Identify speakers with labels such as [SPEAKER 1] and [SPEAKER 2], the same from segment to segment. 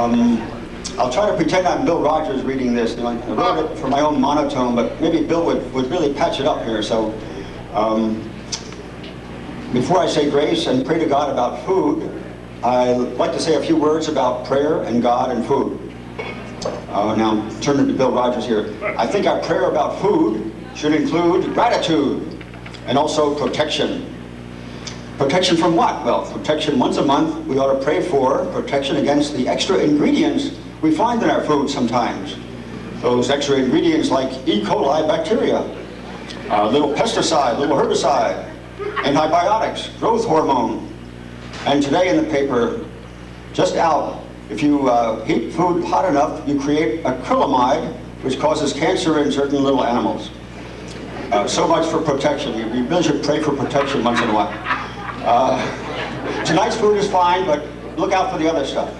[SPEAKER 1] I'll try to pretend I'm Bill Rogers reading this. I wrote it for my own monotone, but maybe Bill would really patch it up here. So before I say grace and pray to God about food, I'd like to say a few words about prayer and God and food. Now, turning to Bill Rogers here. I think our prayer about food should include gratitude and also protection. Protection from what? Well, protection once a month. We ought to pray for protection against the extra ingredients we find in our food sometimes. Those extra ingredients like E. coli bacteria, little pesticide, little herbicide, antibiotics, growth hormone. And today in the paper, just out, if you heat food hot enough, you create acrylamide, which causes cancer in certain little animals. So much for protection. You really should pray for protection once in a while. Tonight's food is fine, but look out for the other stuff.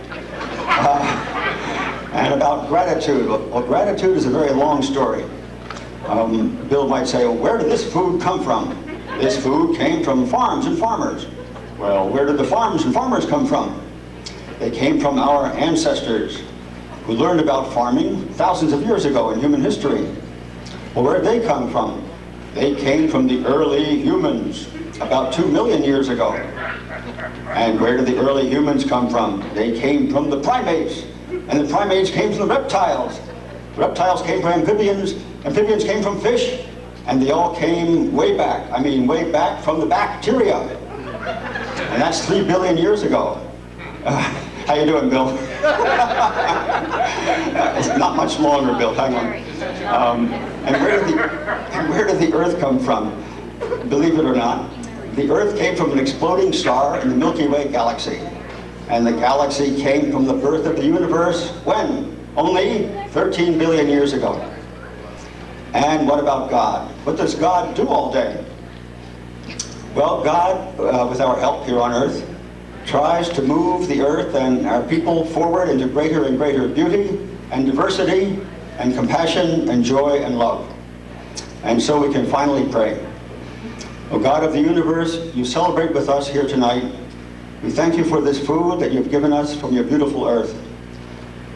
[SPEAKER 1] And about gratitude. Well, gratitude is a very long story. Bill might say, well, where did this food come from? This food came from farms and farmers. Well, where did the farms and farmers come from? They came from our ancestors who learned about farming thousands of years ago in human history. Well, where did they come from? They came from the early humans about 2 million years ago. And where did the early humans come from? They came from the primates. And the primates came from the reptiles. The reptiles came from amphibians. Amphibians came from fish. And they all came way back. I mean, way back from the bacteria. And that's 3 billion years ago. How you doing, Bill? It's not much longer, Bill. Hang on. And where did the Earth come from? Believe it or not, the Earth came from an exploding star in the Milky Way galaxy. And the galaxy came from the birth of the universe when? Only 13 billion years ago. And what about God? What does God do all day? Well, God, with our help here on Earth, tries to move the Earth and our people forward into greater and greater beauty and diversity and compassion and joy and love. And so we can finally pray. O God of the universe, you celebrate with us here tonight. We thank you for this food that you've given us from your beautiful earth.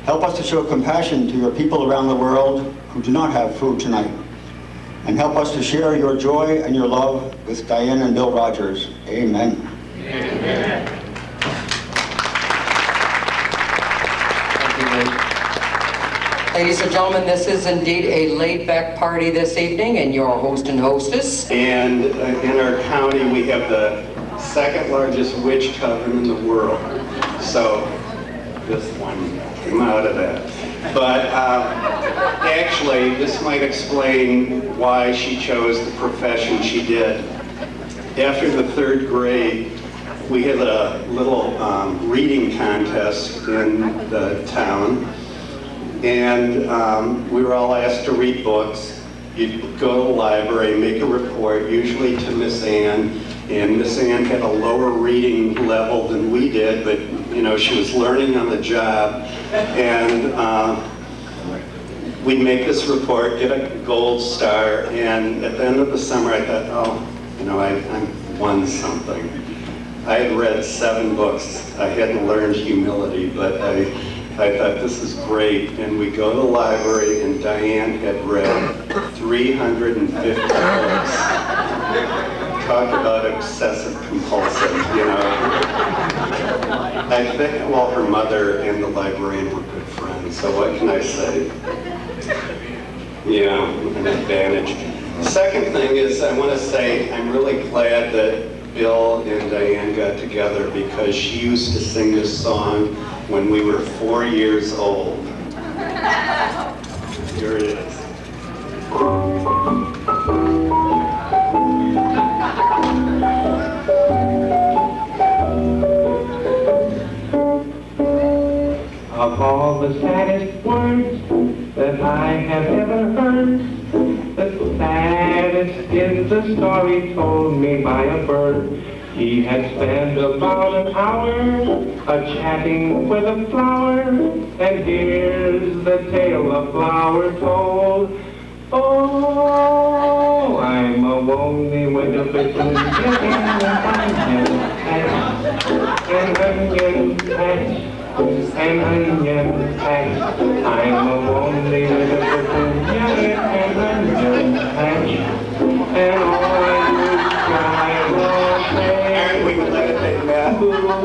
[SPEAKER 1] Help us to show compassion to your people around the world who do not have food tonight. And help us to share your joy and your love with Dianne and Bill Rogers. Amen.
[SPEAKER 2] Amen.
[SPEAKER 3] Ladies and gentlemen, this is indeed a laid-back party this evening, and your host and hostess.
[SPEAKER 2] And in our county, we have the second largest witch coven in the world. So this one came out of that. But actually, this might explain why she chose the profession she did. After the 3rd grade, we had a little reading contest in the town. And we were all asked to read books. You'd go to the library, make a report, usually to Miss Ann. And Miss Ann had a lower reading level than we did, but you know, she was learning on the job. And we'd make this report, get a gold star, and at the end of the summer I thought, oh, you know, I won something. I had read 7 books. I hadn't learned humility, but I thought, this is great. And we go to the library, and Dianne had read 350 books. Talk about obsessive compulsive, you know. I think, well, her mother and the librarian were good friends, so what can I say? Yeah, an advantage. Second thing is, I want to say I'm really glad that Bill and Dianne got together, because she used to sing this song when we were 4 years old. Here it is.
[SPEAKER 4] Of all the saddest words that I have ever heard, the saddest is the story told me by a bird. He had spent about an hour a-chatting with a flower, and here's the tale the flower told. Oh, I'm a lonely winter pigeon sitting in an onion patch, an onion patch. an onion patch. I'm a lonely little cocoon, yeah, an onion patch. And all I do is cry all day.
[SPEAKER 2] And we can let it be, man.
[SPEAKER 4] Boo-hoo.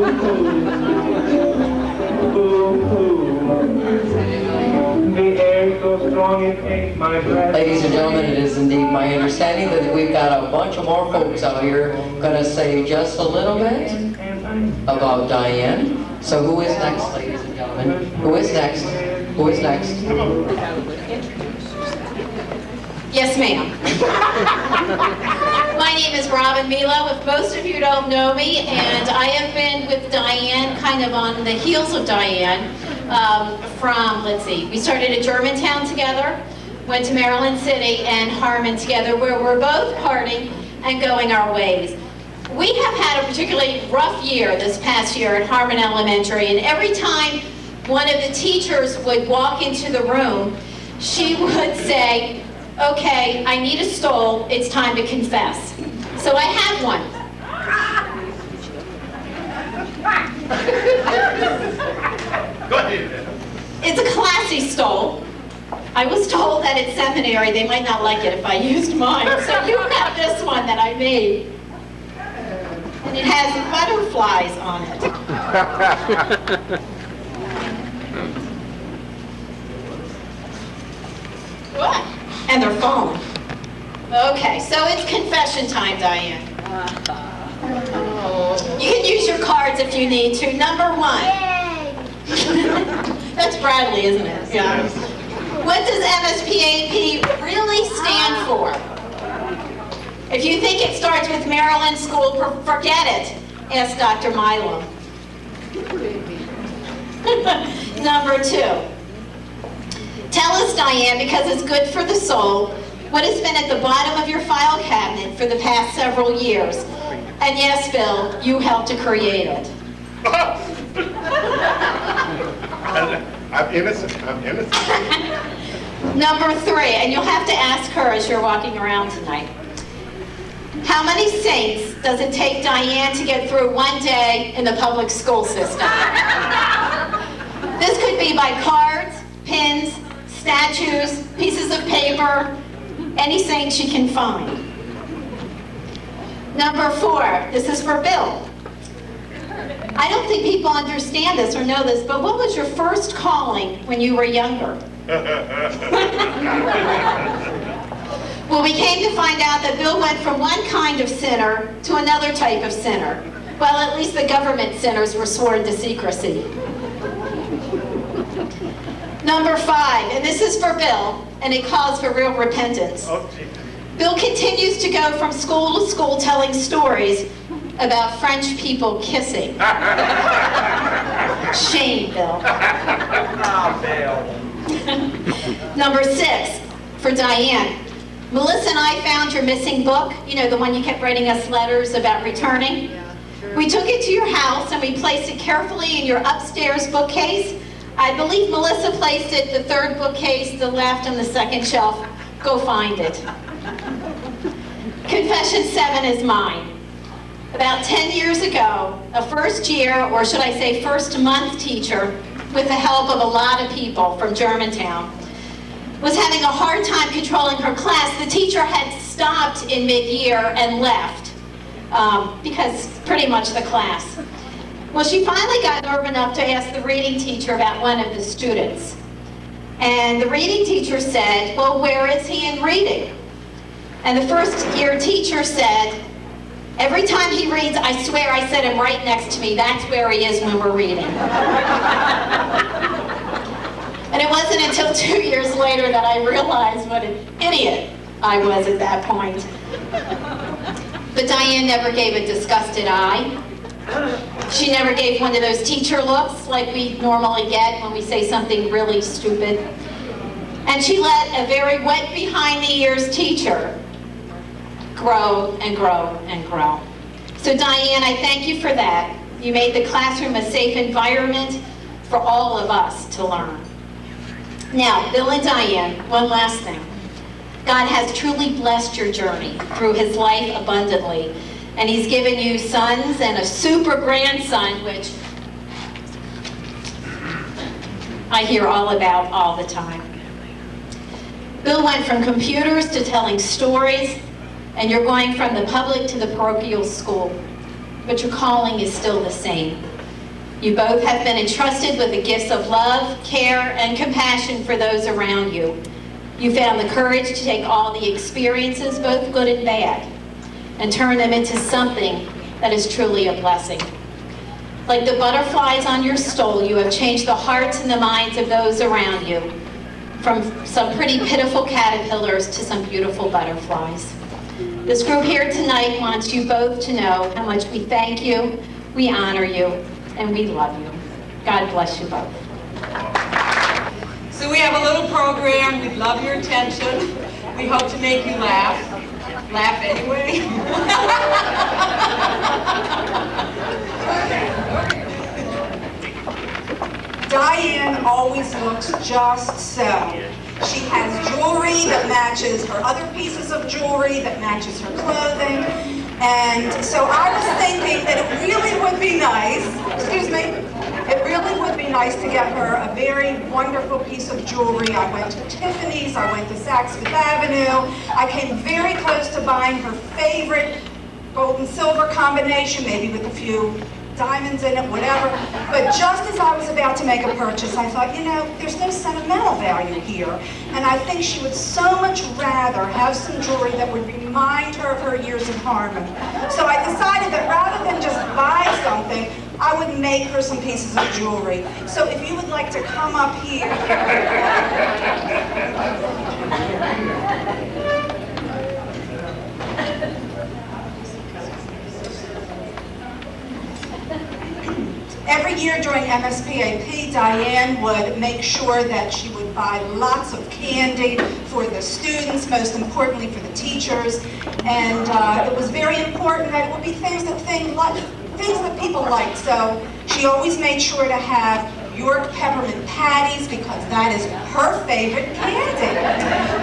[SPEAKER 4] The air's so strong it takes my breath.
[SPEAKER 3] Ladies and gentlemen, it is indeed my understanding that we've got a bunch of more folks out here going to say just a little bit about Dianne. So who is next, ladies and gentlemen? Who is next? Who is next?
[SPEAKER 5] Yes, ma'am. My name is Robin Milo, if most of you don't know me, and I have been with Dianne, kind of on the heels of Dianne, from, let's see, we started at Germantown together, went to Maryland City and Harmon together, where we're both parting and going our ways. We have had a particularly rough year this past year at Harmon Elementary, and every time one of the teachers would walk into the room, she would say, "Okay, I need a stole, it's time to confess." So I have one.
[SPEAKER 2] Go ahead.
[SPEAKER 5] It's a classy stole. I was told that at seminary they might not like it if I used mine, so you have this one that I made. And it has butterflies on it. What? And their phone. Okay, so it's confession time, Dianne. You can use your cards if you need to. Number 1. That's Bradley, isn't it? Yeah. What does MSPAP really stand for? If you think it starts with Maryland School, forget it. Ask Dr. Milo. Number 2. Tell us, Dianne, because it's good for the soul, what has been at the bottom of your file cabinet for the past several years. And yes, Bill, you helped to create it.
[SPEAKER 2] I'm innocent. I'm innocent.
[SPEAKER 5] Number 3, and you'll have to ask her as you're walking around tonight. How many saints does it take Dianne to get through one day in the public school system? This could be by cards, pins, statues, pieces of paper, any saint she can find. Number 4, this is for Bill. I don't think people understand this or know this, but what was your first calling when you were younger? Well, we came to find out that Bill went from one kind of sinner to another type of sinner. Well, at least the government sinners were sworn to secrecy. Number 5, and this is for Bill, and it calls for real repentance. Bill continues to go from school to school telling stories about French people kissing. Shame, Bill. Number 6, for Dianne. Melissa and I found your missing book, you know, the one you kept writing us letters about returning. We took it to your house and we placed it carefully in your upstairs bookcase. I believe Melissa placed it the 3rd bookcase, the left on the 2nd shelf. Go find it. Confession 7 is mine. About 10 years ago, a first year, or should I say first month teacher, with the help of a lot of people from Germantown, was having a hard time controlling her class. The teacher had stopped in mid-year and left because pretty much the class. Well, she finally got nerve enough to ask the reading teacher about one of the students. And the reading teacher said, "Well, where is he in reading?" And the first year teacher said, "Every time he reads, I swear I set him right next to me. That's where he is when we're reading." And it wasn't until 2 years later that I realized what an idiot I was at that point. But Dianne never gave a disgusted eye. She never gave one of those teacher looks like we normally get when we say something really stupid. And she let a very wet behind the ears teacher grow and grow and grow. So Dianne, I thank you for that. You made the classroom a safe environment for all of us to learn. Now, Bill and Dianne, one last thing. God has truly blessed your journey through his life abundantly. And he's given you sons and a super grandson, which I hear all about all the time. Bill went from computers to telling stories, and you're going from the public to the parochial school. But your calling is still the same. You both have been entrusted with the gifts of love, care, and compassion for those around you. You found the courage to take all the experiences, both good and bad, and turn them into something that is truly a blessing. Like the butterflies on your stole, you have changed the hearts and the minds of those around you, from some pretty pitiful caterpillars to some beautiful butterflies. This group here tonight wants you both to know how much we thank you, we honor you, and we love you. God bless you both.
[SPEAKER 6] So we have a little program. We'd love your attention. We hope to make you laugh. Laugh anyway. Dianne always looks just so. She has jewelry that matches her other pieces of jewelry, that matches her clothing. And so I was thinking that it really would be nice, excuse me, it really would be nice to get her a very wonderful piece of jewelry. I went to Tiffany's, I went to Saks Fifth Avenue. I came very close to buying her favorite gold and silver combination, maybe with a few diamonds in it, whatever. But just as I was about to make a purchase, I thought, you know, there's no sentimental value here. And I think she would so much rather have some jewelry that would remind her of her years in Harmon. So I decided that rather than just buy something, I would make her some pieces of jewelry. So if you would like to come up here. Every year during MSPAP, Dianne would make sure that she would buy lots of candy for the students, most importantly for the teachers. And it was very important that it would be things that people liked. So she always made sure to have York peppermint patties because that is her favorite candy.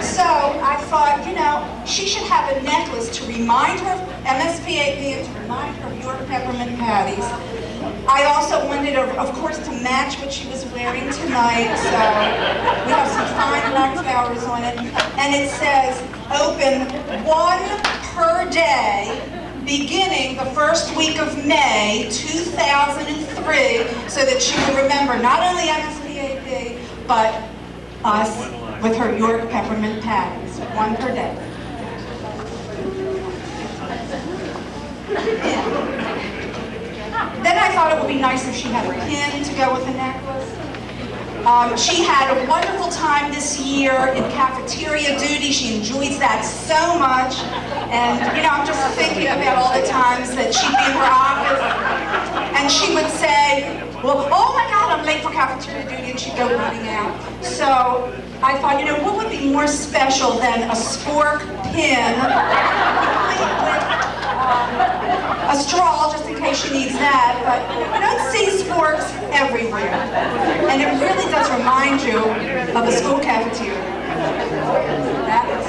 [SPEAKER 6] So I thought, you know, she should have a necklace to remind her of MSPAP and to remind her of York peppermint patties. I also wanted, of course, to match what she was wearing tonight, so we have some fine black flowers on it. And it says, open 1 per day, beginning the first week of May 2003, so that she will remember not only MSPAP, but us with her York peppermint patties, 1 per day. Then I thought it would be nice if she had a pin to go with the necklace. She had a wonderful time this year in cafeteria duty. She enjoys that so much. And, you know, I'm just thinking about all the times that she'd be in her office and she would say, well, oh my God, I'm late for cafeteria duty, and she'd go running out. So I thought, you know, what would be more special than a spork pin with a straw, just in case she needs that, but I don't see sporks everywhere. And it really does remind you of a school cafeteria. That is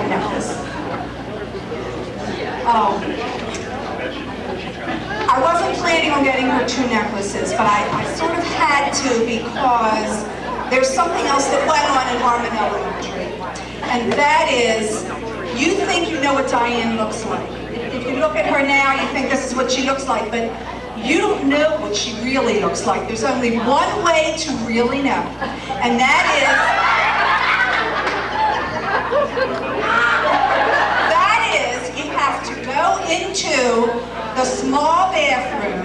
[SPEAKER 6] nice. Oh. I wasn't planning on getting her 2 necklaces, but I sort of had to because there's something else that went on in Harmon Elementary. And that is, you think you know what Dianne looks like. If you look at her now, you think this is what she looks like, but you don't know what she really looks like. There's only one way to really know, and that is you have to go into the small bathroom.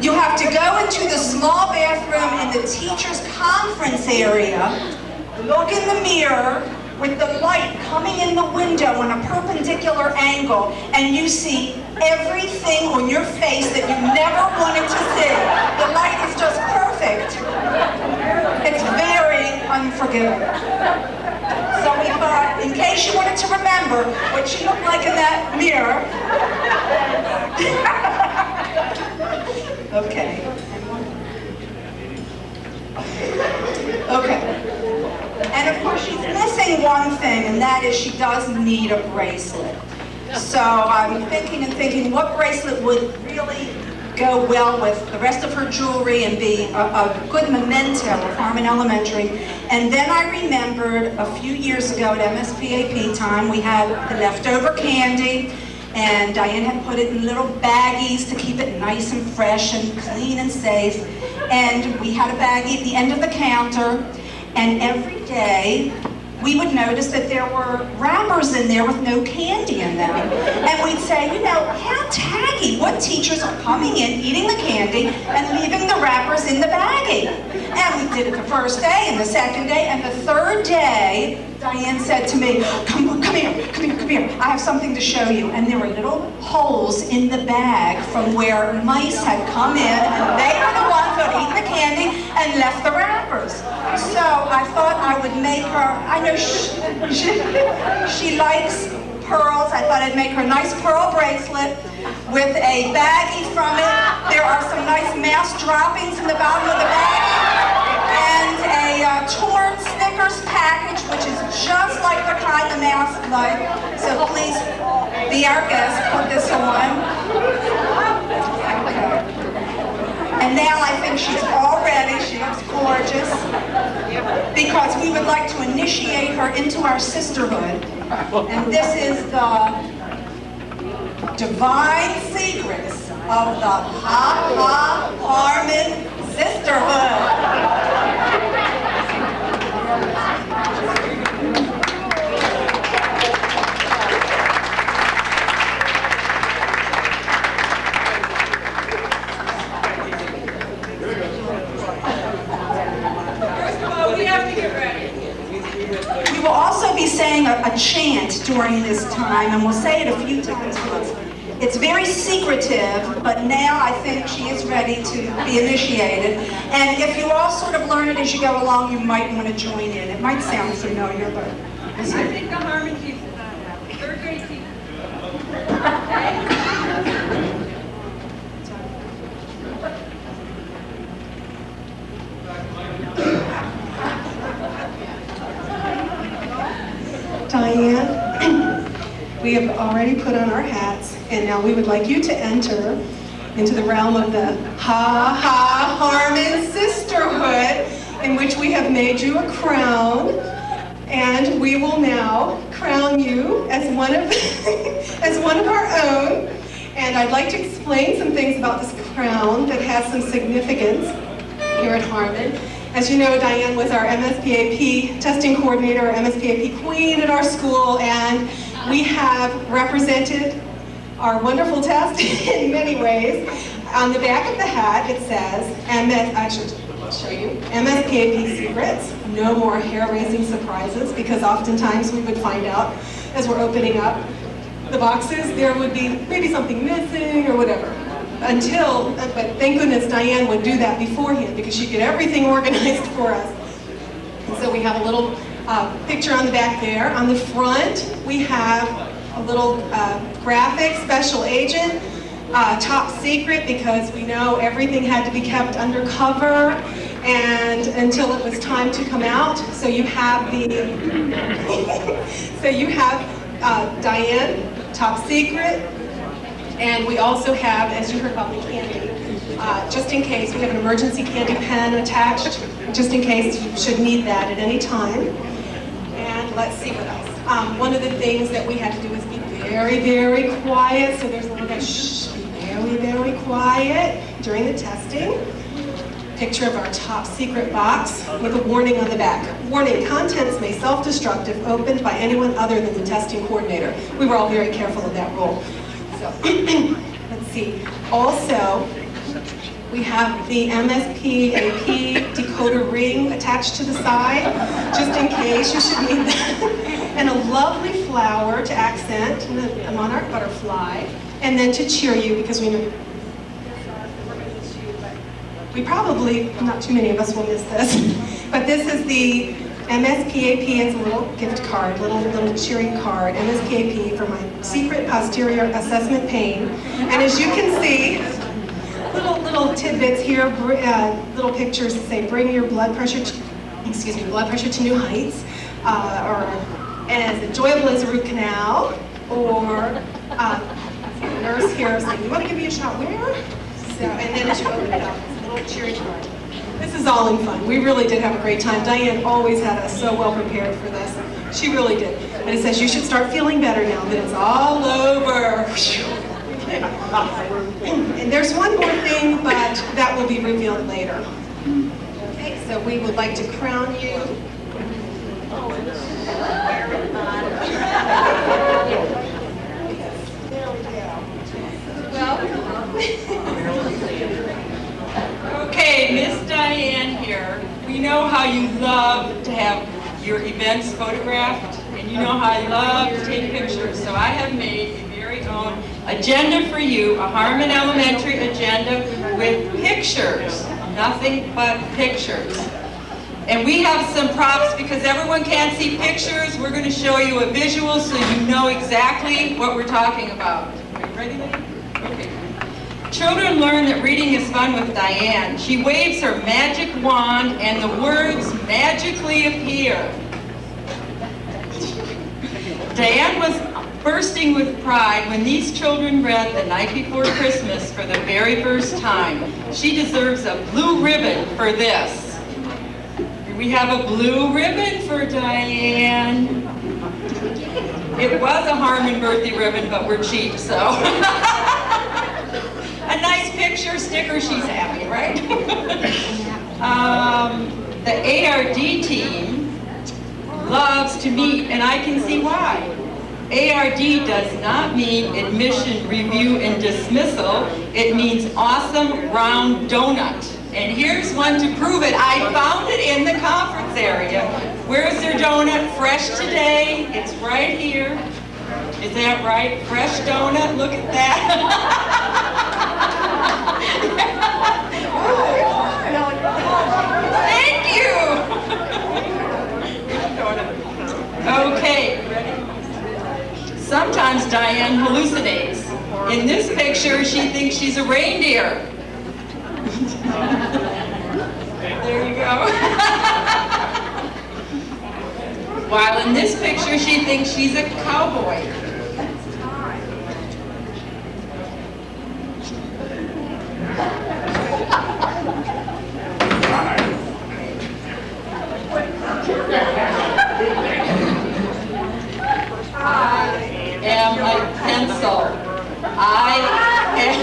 [SPEAKER 6] You have to go into the small bathroom in the teacher's conference area, look in the mirror with the light coming in the window on a perpendicular angle, and you see everything on your face that you never wanted to see. The light is just perfect. It's very unforgiving. So we thought, in case you wanted to remember what she looked like in that mirror. Okay. Okay. And of course she's missing one thing, and that is she does need a bracelet. So I'm thinking and thinking what bracelet would really go well with the rest of her jewelry and be a good memento of Harmon Elementary. And then I remembered a few years ago at MSPAP time, we had the leftover candy, and Diane had put it in little baggies to keep it nice and fresh and clean and safe. And we had a baggie at the end of the counter, and every day we would notice that there were wrappers in there with no candy in them. And we'd say, you know, how tacky. What teachers are coming in, eating the candy, and leaving the wrappers in the baggie? And we did it the first day, and the second day, and the third day, Diane said to me, come here, I have something to show you. And there were little holes in the bag from where mice had come in, and they were the ones who had eaten the candy and left the wrappers. So I thought I would make her, I know she likes pearls. I thought I'd make her a nice pearl bracelet with a baggie from it. There are some nice mouse droppings in the bottom of the baggie, and a torn Snickers package, which is just like the kind the mouse like. So please be our guest, put this on. Okay. And now I think she's all ready. She looks gorgeous. Because we would like to initiate her into our sisterhood. And this is the divine secrets of the Ha Harmon Sisterhood. We will also be saying a chant during this time, and we'll say it a few times. It's very secretive, but now I think she is ready to be initiated. And if you all sort of learn it as you go along, you might want to join in. It might sound familiar, but...
[SPEAKER 7] I think the Harmon teacher, third grade teacher.
[SPEAKER 8] Diane, we have already put on our hats, and now we would like you to enter into the realm of the Ha Harmon Sisterhood, in which we have made you a crown, and we will now crown you as one of as one of our own. And I'd like to explain some things about this crown that has some significance here at Harmon. As you know, Diane was our MSPAP testing coordinator, our MSPAP queen at our school, and we have represented our wonderful test in many ways. On the back of the hat, it says, I should show you, MSPAP secrets, no more hair-raising surprises, because oftentimes we would find out as we're opening up the boxes, there would be maybe something missing or whatever. But thank goodness Diane would do that beforehand, because she'd get everything organized for us. And so we have a little picture on the back there. On the front, we have a little graphic, special agent, top secret, because we know everything had to be kept undercover and until it was time to come out. So you have Diane, top secret. And we also have, as you heard about the candy, just in case, we have an emergency candy pen attached, just in case you should need that at any time. And let's see what else. One of the things that we had to do was be very, very quiet. So there's a little bit, shh, be very, very quiet during the testing. Picture of our top secret box with a warning on the back. Warning, contents may self-destruct if opened by anyone other than the testing coordinator. We were all very careful of that rule. So, let's see. Also, we have the MSPAP decoder ring attached to the side, just in case you should need that. And a lovely flower to accent, a monarch butterfly, and then to cheer you, because we know we probably, not too many of us will miss this, but this is the MSPAP. It's a little gift card, little cheering card, MSPAP for my secret posterior assessment pain. And as you can see, little tidbits here, little pictures that say bring your blood pressure to new heights, or as enjoyable as a root canal, or The nurse here is like, you want to give me a shot? Where? So, and then as you open it up, it's a little cheery card. This is all in fun. We really did have a great time. Diane always had us so well prepared for this. She really did. And it says you should start feeling better now that it's all over. And there's one more thing, but that will be revealed later. Okay, so we would like to crown you.
[SPEAKER 7] Okay, Miss Dianne here. We know how you love to have your events photographed, and you know how I love to take pictures. So I have made a very own agenda for you, a Harmon Elementary agenda with pictures, nothing but pictures. And we have some props because everyone can't see pictures. We're going to show you a visual so you know exactly what we're talking about. Are you ready, lady? Okay. Children learn that reading is fun with Dianne. She waves her magic wand and the words magically appear. Dianne was bursting with pride when these children read The Night Before Christmas for the very first time. She deserves a blue ribbon for this. We have a blue ribbon for Dianne. It was a Harmon birthday ribbon, but we're cheap, so. A nice picture, sticker, she's happy, right? The ARD team loves to meet, and I can see why. ARD does not mean admission, review, and dismissal. It means awesome round donut. And here's one to prove it. I found it in the conference area. Where's their donut? Fresh today. It's right here. Is that right? Fresh donut. Look at that. Thank you. Okay. Sometimes Dianne hallucinates. In this picture, she thinks she's a reindeer. There you go. While in this picture, she thinks she's a cowboy. I am a pencil. I am...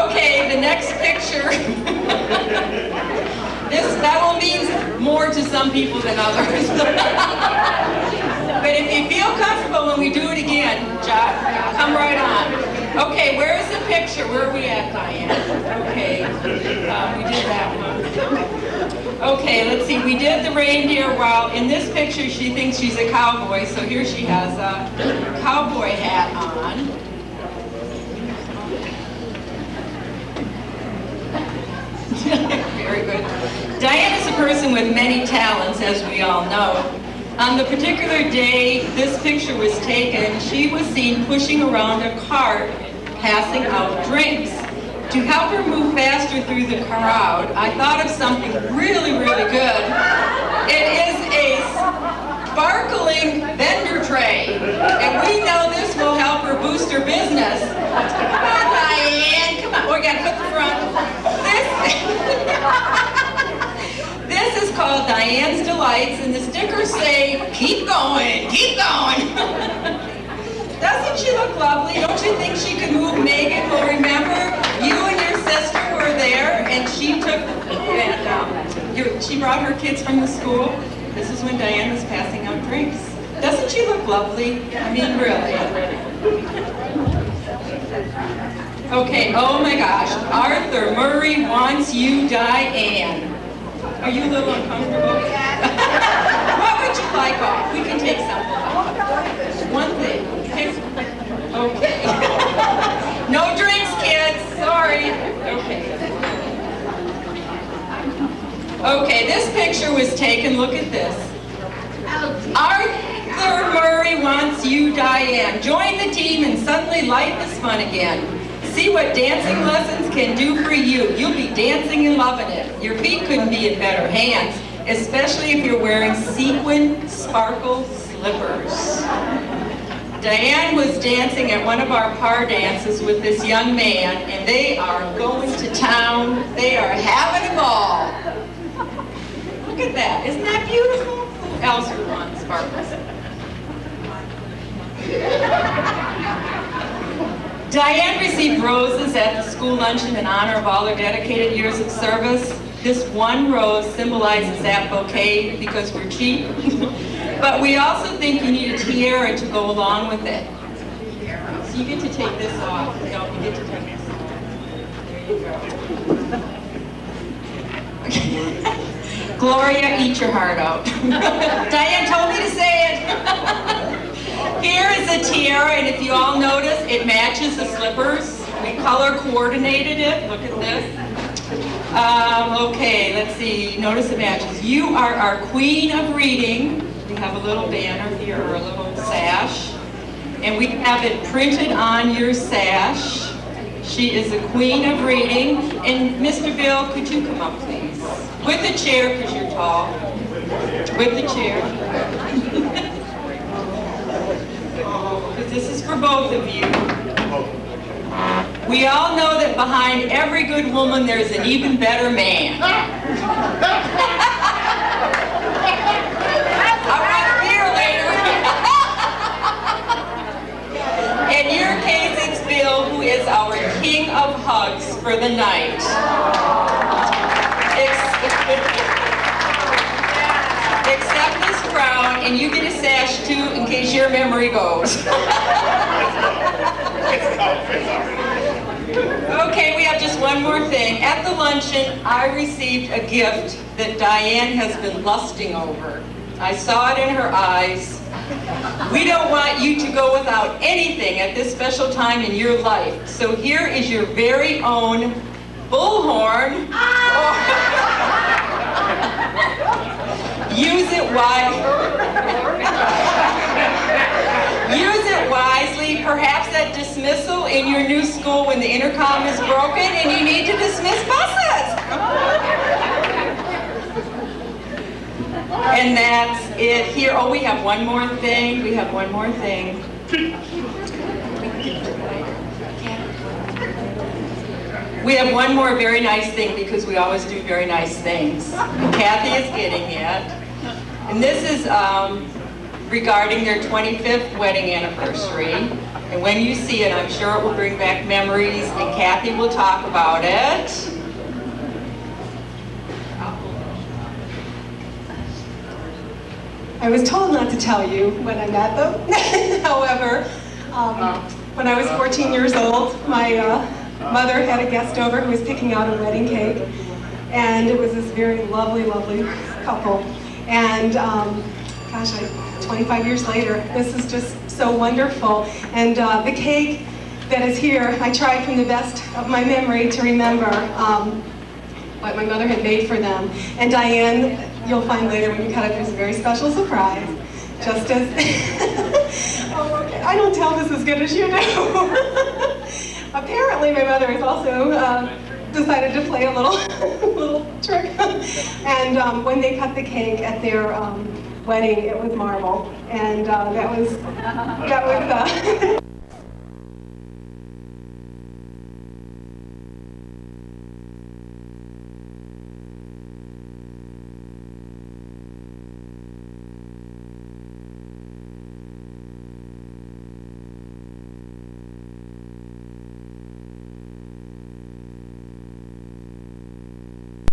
[SPEAKER 7] Okay, the next picture. That one means more to some people than others. But if you feel comfortable when we do it again, come right on. Okay, where is the picture? Where are we at, Dianne? Okay, we did that one. Okay, let's see, we did the reindeer. While in this picture she thinks she's a cowboy, so here she has a cowboy hat on. Very good. Dianne is a person with many talents, as we all know. On the particular day this picture was taken, she was seen pushing around a cart, passing out drinks. To help her move faster through the crowd, I thought of something really, really good. It is a sparkling vendor tray, and we know this will help her boost her business. Come on, Dianne, come on. We got to put the front. This is called Dianne's Delights, and the stickers say, keep going, keep going. Doesn't she look lovely? Don't you think she could move Megan? Well, remember, you and your sister were there, and she took, and she brought her kids from the school. This is when Dianne was passing out drinks. Doesn't she look lovely? I mean, really. Okay, oh my gosh. Arthur Murray wants you, Dianne. Are you a little uncomfortable? What would you like off? We can take something off. One thing. Okay. No drinks, kids. Sorry. Okay. Okay, this picture was taken. Look at this. Arthur Murray wants you, Dianne. Join the team and suddenly life is fun again. See what dancing lessons can do for you. You'll be dancing and loving it. Your feet couldn't be in better hands. especially if you're wearing sequin sparkle slippers. Dianne was dancing at one of our par dances with this young man, and they are going to town. They are having a ball. Look at that. Isn't that beautiful? Who else would want sparkles? Dianne received roses at the school luncheon in honor of all her dedicated years of service. This one rose symbolizes that bouquet because we're cheap. But we also think you need a tiara to go along with it. So you get to take this off. No, you get to take this off. There you go. Gloria, eat your heart out. Dianne told me to say it. Here is a tiara, and if you all notice, it matches the slippers. We color coordinated it. Look at this. Okay, let's see. Notice it matches. You are our queen of reading. We have a little banner here, or a little sash. And we have it printed on your sash. She is the queen of reading. And Mr. Bill, could you come up, please? With a chair, because you're tall. With the chair. Because this is for both of you. We all know that behind every good woman, there's an even better man. I want beer later. In your case, it's Bill, who is our king of hugs for the night. Accept this crown, and you get a sash too, in case your memory goes. Okay, we have just one more thing. At the luncheon, I received a gift that Dianne has been lusting over. I saw it in her eyes. We don't want you to go without anything at this special time in your life. So here is your very own bullhorn. Use it wisely. Perhaps that dismissal in your new school when the intercom is broken and you need to dismiss buses. And that's it here. Oh, we have one more thing. We have one more thing. We have one more very nice thing because we always do very nice things. Kathy is getting it. And this is regarding their 25th wedding anniversary. And when you see it, I'm sure it will bring back memories, and Kathy will talk about it.
[SPEAKER 8] I was told not to tell you when I met them. However, when I was 14 years old, my mother had a guest over who was picking out a wedding cake. And it was this very lovely, lovely couple. And gosh, 25 years later, this is just so wonderful. And the cake that is here, I tried from the best of my memory to remember what my mother had made for them. And Dianne, you'll find later when you cut it, there's a very special surprise. Just as, oh, okay. I don't tell this as good as you do. Apparently my mother has also decided to play a little trick. And when they cut the cake at their wedding, it was marble. And that was